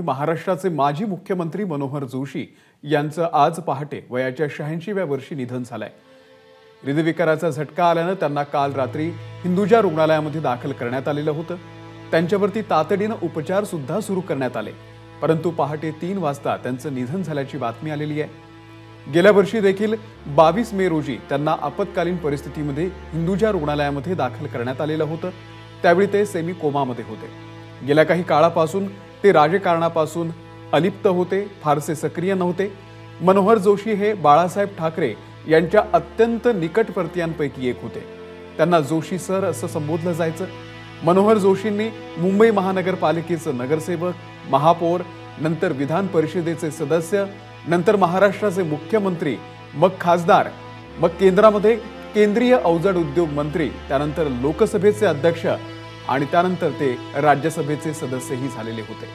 महाराष्ट्राचे माजी मुख्यमंत्री मनोहर जोशी यांचं आज पहाटे वयाच्या 86व्या वर्षी निधन झालंय। हृदयविकाराचा झटका आल्याने त्यांना काल रात्री हिंदुजा रुग्णालयामध्ये दाखल करण्यात आलेलं होतं। त्यांच्यावरती तातडीने उपचार सुद्धा सुरू करण्यात आले, परंतु पहाटे 3 वाजता त्यांचं निधन झाल्याची बातमी आलेली आहे। गेल्या वर्षी देखील 22 मे रोजी त्यांना आपत्कालीन परिस्थितीमध्ये हिंदुजा रुग्णालयामध्ये दाखल करण्यात आलेलं होतं। त्यावेळी ते सेमी कोमामध्ये होते। गेल्या काही काळापासून ते राजकारणापासून अलिप्त होते, फारसे सक्रिय नव्हते। मनोहर जोशी हे बाळासाहेब ठाकरे यांच्या अत्यंत निकटवर्तीयांपैकी एक होते। त्यांना जोशी सर असं संबोधलं जायचं। मनोहर जोशींनी मुंबई महानगरपालिकेचे नगरसेवक, महापौर, नंतर विधान परिषदेचे सदस्य, नंतर महाराष्ट्राचे मुख्यमंत्री, मग खासदार, मग केंद्रामध्ये केंद्रीय अवजड उद्योग मंत्री, त्यानंतर लोकसभेचे अध्यक्ष आणि त्यानंतर ते राज्यसभेचे सदस्यही झालेले होते।